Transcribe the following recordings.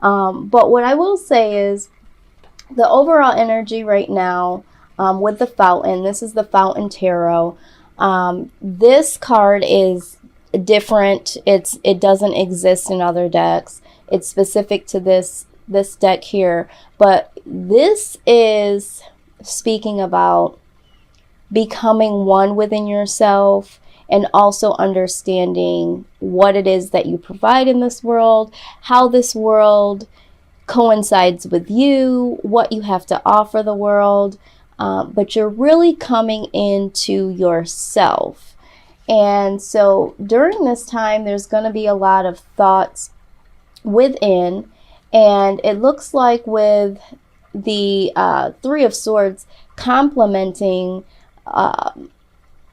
But what I will say is the overall energy right now with the fountain, this is the Fountain Tarot. This card is different. It doesn't exist in other decks. It's specific to this deck here. But this is speaking about becoming one within yourself and also understanding what it is that you provide in this world, how this world coincides with you, what you have to offer the world, but you're really coming into yourself. And so during this time, there's going to be a lot of thoughts within, and it looks like with the Three of Swords complementing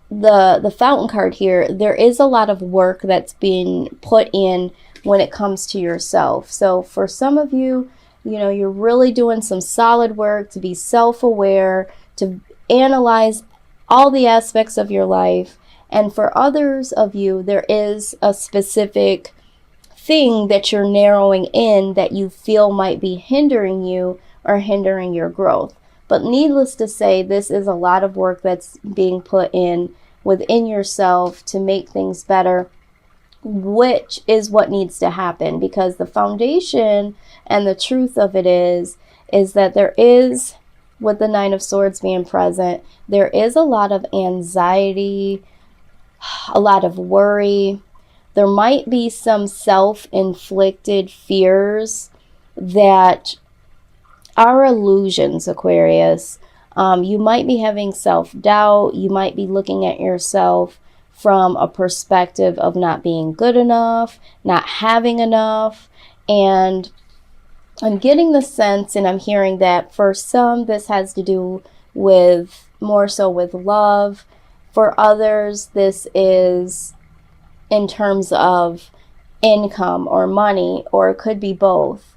the Fountain card here, there is a lot of work that's being put in when it comes to yourself. So for some of you, you know, you're really doing some solid work to be self-aware, to analyze all the aspects of your life. And for others of you, there is a specific thing that you're narrowing in that you feel might be hindering you or hindering your growth. But needless to say, this is a lot of work that's being put in within yourself to make things better, which is what needs to happen, because the foundation and the truth of it is that there is, with the Nine of Swords being present, there is a lot of anxiety, a lot of worry. There might be some self-inflicted fears that are illusions, Aquarius. You might be having self-doubt. You might be looking at yourself from a perspective of not being good enough, not having enough. And I'm getting the sense, and I'm hearing that for some, this has to do with more so with love. For others, this is in terms of income or money, or it could be both.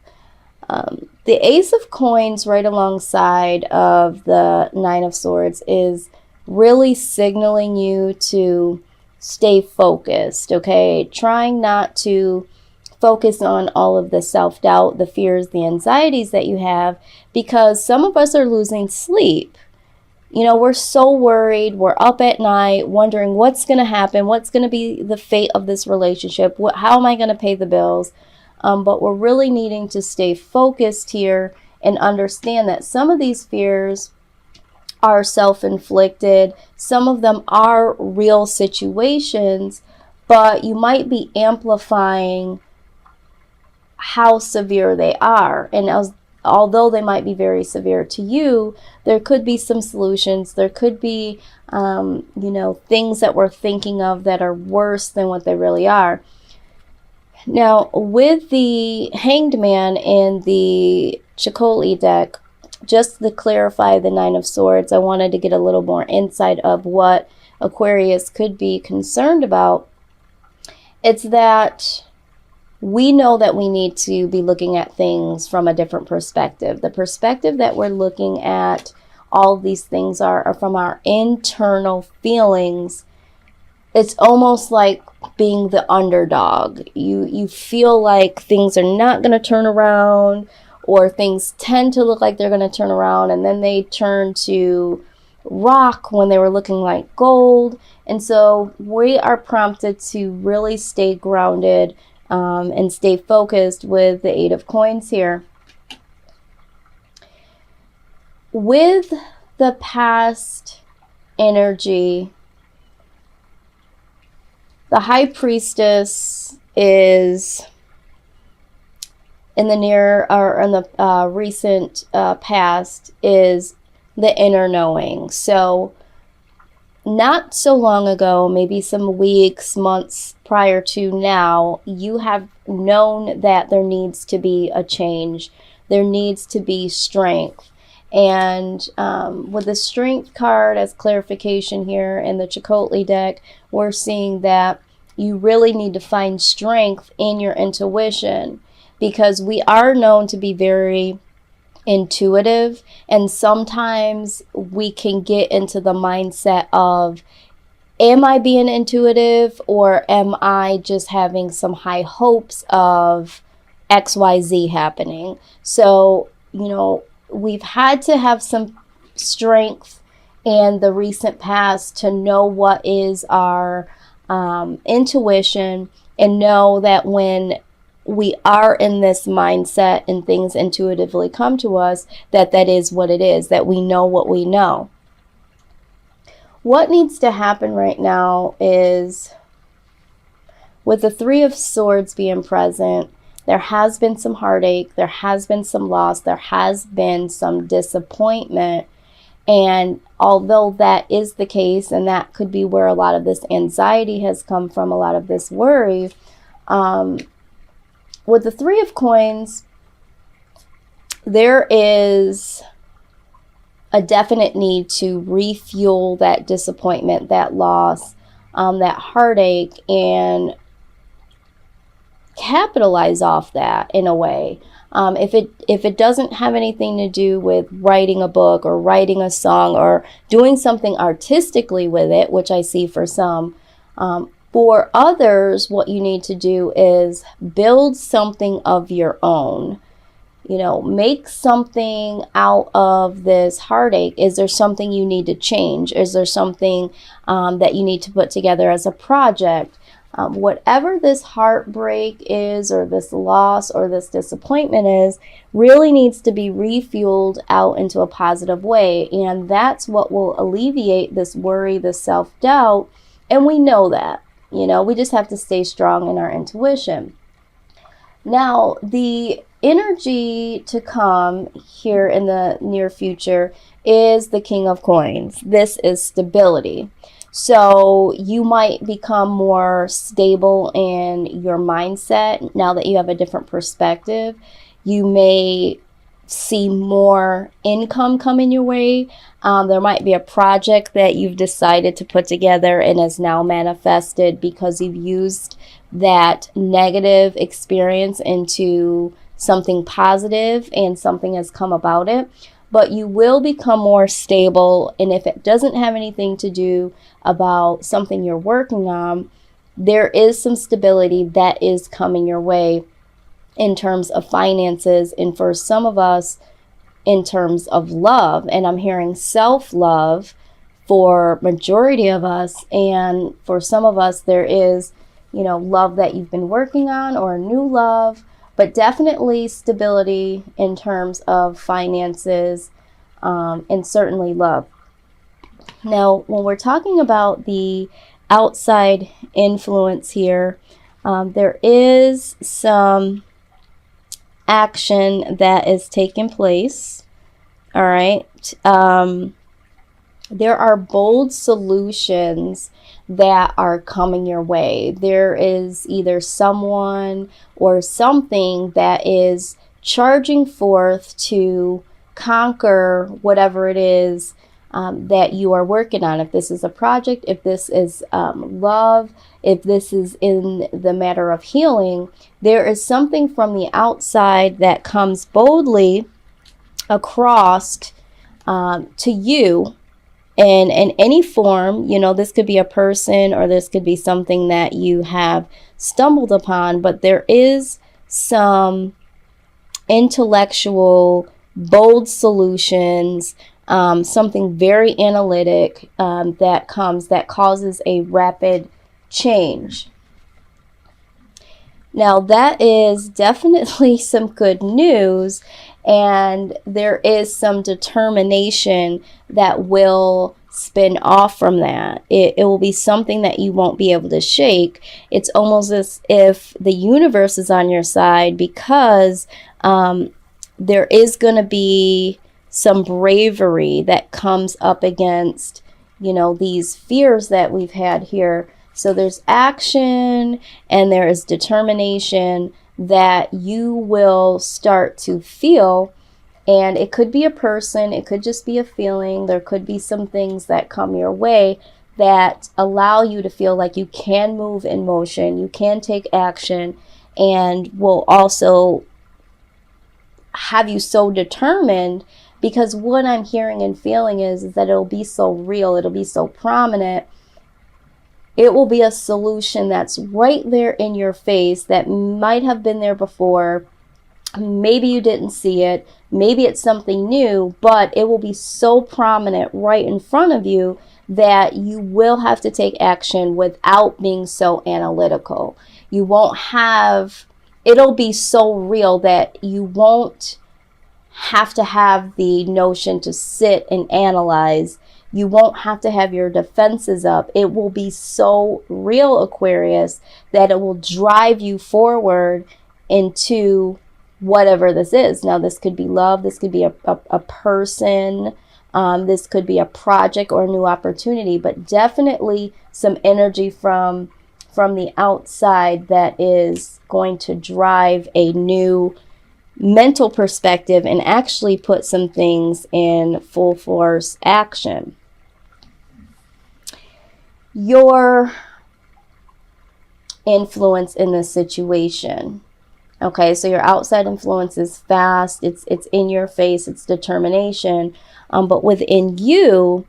The Ace of Coins right alongside of the Nine of Swords is really signaling you to stay focused, okay? Trying not to focus on all of the self-doubt, the fears, the anxieties that you have, because some of us are losing sleep. You know, we're so worried. We're up at night wondering what's going to happen, what's going to be the fate of this relationship, how am I going to pay the bills? But we're really needing to stay focused here and understand that some of these fears are self-inflicted. Some of them are real situations, but you might be amplifying how severe they are. And although they might be very severe to you, there could be some solutions. There could be, you know, things that we're thinking of that are worse than what they really are. Now, with the Hanged Man in the Chicoli deck, just to clarify the Nine of Swords, I wanted to get a little more insight of what Aquarius could be concerned about. It's that we know that we need to be looking at things from a different perspective. The perspective that we're looking at all these things are from our internal feelings. It's almost like being the underdog. You feel like things are not going to turn around, or things tend to look like they're going to turn around, and then they turn to rock when they were looking like gold. And so we are prompted to really stay grounded and stay focused with the Eight of Coins here. With the past energy, the High Priestess is in the near or in the recent past is the inner knowing. So not so long ago, maybe some weeks, months prior to now, you have known that there needs to be a change. There needs to be strength. And with the Strength card as clarification here in the Chicotli deck, we're seeing that you really need to find strength in your intuition, because we are known to be very intuitive, and sometimes we can get into the mindset of, am I being intuitive, or am I just having some high hopes of XYZ happening. So, you know, we've had to have some strength in the recent past to know what is our intuition, and know that when we are in this mindset and things intuitively come to us, that that is what it is, that we know what we know. What needs to happen right now is, with the Three of Swords being present, there has been some heartache, there has been some loss, there has been some disappointment. And although that is the case, and that could be where a lot of this anxiety has come from, a lot of this worry, with the Three of Coins, there is a definite need to refuel that disappointment, that loss, that heartache, and capitalize off that in a way. If it doesn't have anything to do with writing a book or writing a song or doing something artistically with it, which I see for some, for others, what you need to do is build something of your own. You know, make something out of this heartache. Is there something you need to change? Is there something that you need to put together as a project? Whatever this heartbreak is, or this loss, or this disappointment is, really needs to be refueled out into a positive way. And that's what will alleviate this worry, this self-doubt. And we know that, you know, we just have to stay strong in our intuition. Now, the energy to come here in the near future is the King of Coins. This is stability. So you might become more stable in your mindset now that you have a different perspective. You may see more income coming your way. There might be a project that you've decided to put together and is now manifested because you've used that negative experience into something positive and something has come about it. But you will become more stable, and if it doesn't have anything to do about something you're working on, there is some stability that is coming your way in terms of finances, and for some of us, in terms of love. And I'm hearing self-love for majority of us, and for some of us there is, you know, love that you've been working on, or a new love, but definitely stability in terms of finances, and certainly love. Now, when we're talking about the outside influence here, there is some action that is taking place. All right. There are bold solutions that are coming your way. There is either someone or something that is charging forth to conquer whatever it is that you are working on. If this is a project, if this is love, if this is in the matter of healing, there is something from the outside that comes boldly across to you. And in any form, you know, this could be a person or this could be something that you have stumbled upon, but there is some intellectual, bold solutions, something very analytic that causes a rapid change. Now, that is definitely some good news. And there is some determination that will spin off from that. It will be something that you won't be able to shake. It's almost as if the universe is on your side, because there is going to be some bravery that comes up against, you know, these fears that we've had here. So there's action and there is determination that you will start to feel. And it could be a person, it could just be a feeling. There could be some things that come your way that allow you to feel like you can move in motion, you can take action, and will also have you so determined, because what I'm hearing and feeling is that it'll be so real, it'll be so prominent. It will be a solution that's right there in your face that might have been there before, Maybe you didn't see it. Maybe it's something new, but it will be so prominent right in front of you that you will have to take action without being so analytical. You won't have, it'll be so real that you won't have to have the notion to sit and analyze. You won't have to have your defenses up. It will be so real, Aquarius, that it will drive you forward into whatever this is. Now, this could be love. This could be a person. This could be a project or a new opportunity, but definitely some energy from the outside that is going to drive a new mental perspective and actually put some things in full force action. Your influence in this situation. Okay, so your outside influence is fast, it's in your face, it's determination. But within you,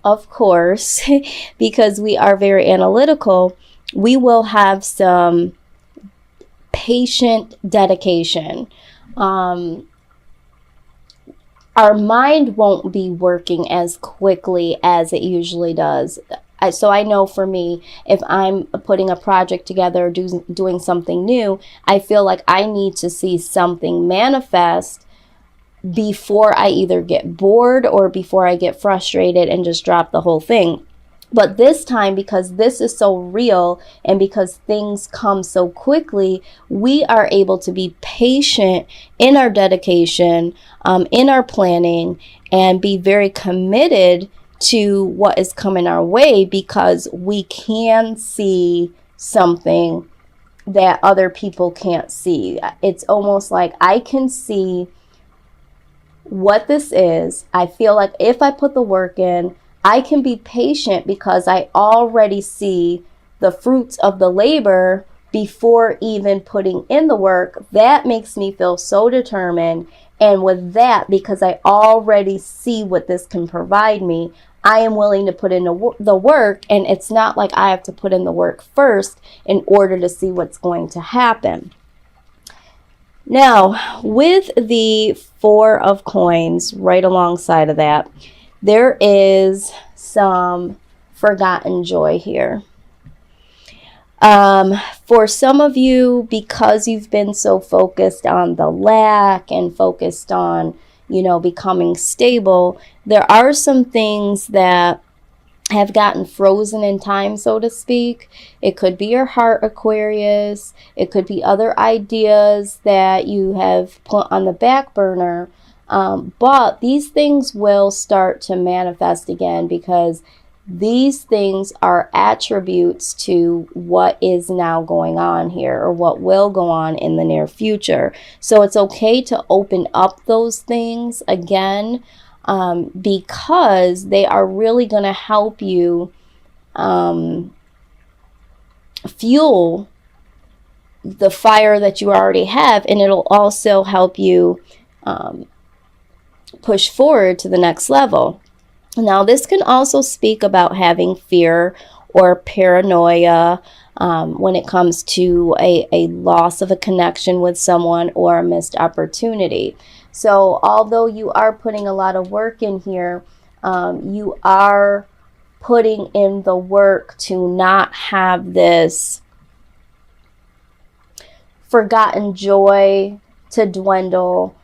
of course, because we are very analytical, we will have some patient dedication. Our mind won't be working as quickly as it usually does. So I know for me, if I'm putting a project together, doing something new, I feel like I need to see something manifest before I either get bored or before I get frustrated and just drop the whole thing. But this time, because this is so real and because things come so quickly, we are able to be patient in our dedication, in our planning, and be very committed to what is coming our way, because we can see something that other people can't see. It's almost like I can see what this is. I feel like if I put the work in, I can be patient because I already see the fruits of the labor before even putting in the work. That makes me feel so determined. And with that, because I already see what this can provide me, I am willing to put in the work. And it's not like I have to put in the work first in order to see what's going to happen. Now, with the Four of Coins right alongside of that, there is some forgotten joy here. For some of you, because you've been so focused on the lack and focused on, becoming stable, there are some things that have gotten frozen in time, so to speak. It could be your heart, Aquarius. It could be other ideas that you have put on the back burner. But these things will start to manifest again, because these things are attributes to what is now going on here, or what will go on in the near future. So it's okay to open up those things again, because they are really going to help you fuel the fire that you already have, and it'll also help you push forward to the next level. Now, this can also speak about having fear or paranoia when it comes to a loss of a connection with someone or a missed opportunity. So although you are putting a lot of work in here, you are putting in the work to not have this forgotten joy to dwindle,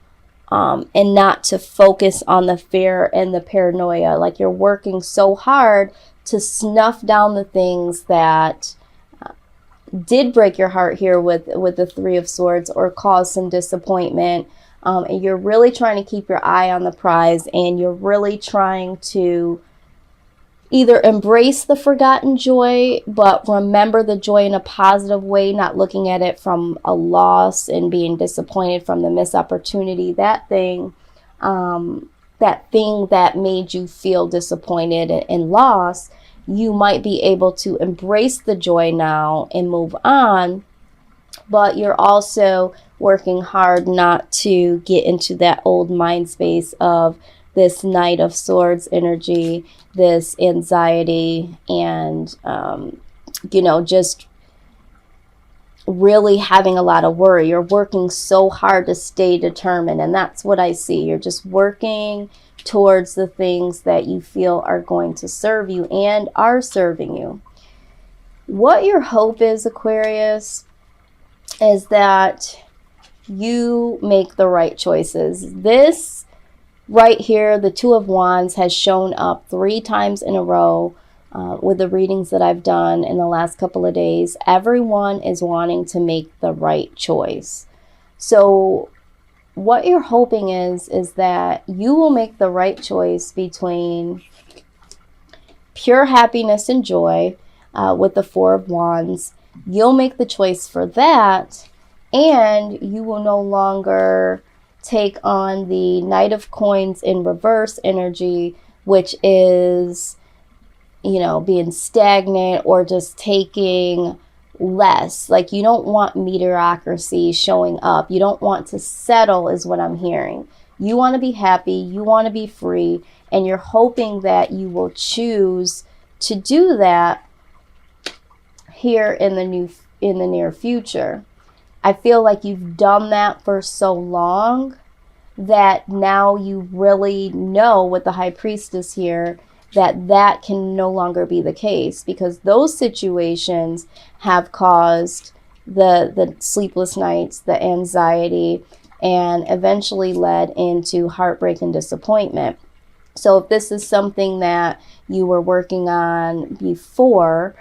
and not to focus on the fear and the paranoia. Like, you're working so hard to snuff down the things that did break your heart here with the Three of Swords, or cause some disappointment. And you're really trying to keep your eye on the prize, and you're really trying to either embrace the forgotten joy, but remember the joy in a positive way, not looking at it from a loss and being disappointed from the missed opportunity. That thing that made you feel disappointed and lost, you might be able to embrace the joy now and move on. But you're also working hard not to get into that old mind space of this Knight of Swords energy, this anxiety, and, just really having a lot of worry. You're working so hard to stay determined, and that's what I see. You're just working towards the things that you feel are going to serve you and are serving you. What your hope is, Aquarius, is that you make the right choices. This right here, the Two of Wands, has shown up 3 times in a row with the readings that I've done in the last couple of days. Everyone is wanting to make the right choice. So what you're hoping is that you will make the right choice between pure happiness and joy with the Four of Wands. You'll make the choice for that, and you will no longer take on the Knight of Coins in reverse energy, which is, you know, being stagnant or just taking less. Like, you don't want mediocrity showing up. You don't want to settle, is what I'm hearing. You want to be happy. You want to be free. And you're hoping that you will choose to do that here in the near future. I feel like you've done that for so long that now you really know, with the High Priestess here, that can no longer be the case, because those situations have caused the sleepless nights, the anxiety, and eventually led into heartbreak and disappointment. So if this is something that you were working on before,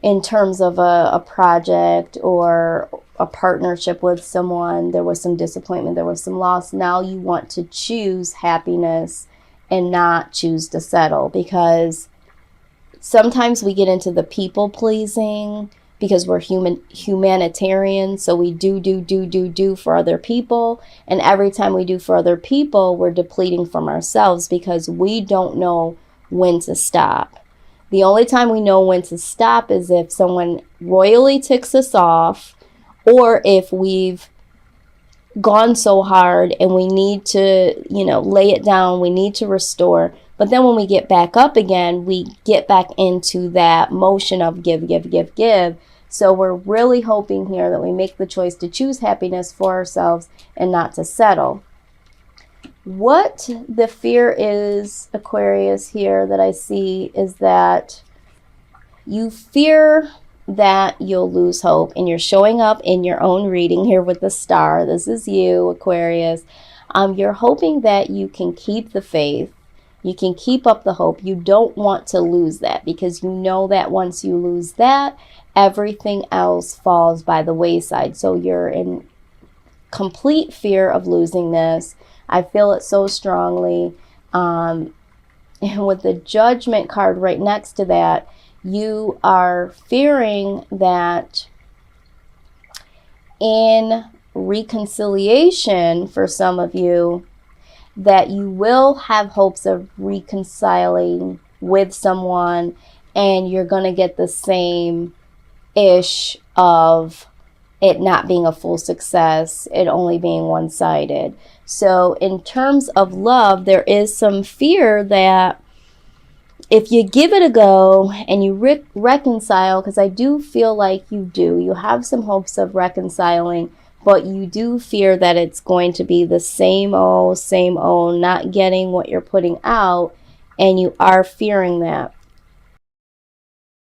in terms of a project or a partnership with someone, there was some disappointment, there was some loss. Now you want to choose happiness and not choose to settle, because sometimes we get into the people pleasing because we're humanitarian. So we do for other people. And every time we do for other people, we're depleting from ourselves because we don't know when to stop. The only time we know when to stop is if someone royally ticks us off, or if we've gone so hard and we need to, lay it down, we need to restore. But then when we get back up again, we get back into that motion of give. So we're really hoping here that we make the choice to choose happiness for ourselves and not to settle. What the fear is, Aquarius, here that I see is that you fear that you'll lose hope, and you're showing up in your own reading here with the star. This is you, Aquarius. You're hoping that you can keep the faith. You can keep up the hope. You don't want to lose that, because you know that once you lose that, everything else falls by the wayside. So you're in complete fear of losing this. I feel it so strongly. And with the Judgment card right next to that, you are fearing that in reconciliation, for some of you, that you will have hopes of reconciling with someone, and you're going to get the same ish of it not being a full success, it only being one-sided. So in terms of love, there is some fear that if you give it a go and you reconcile, because I do feel like you have some hopes of reconciling, but you do fear that it's going to be the same old, not getting what you're putting out, and you are fearing that.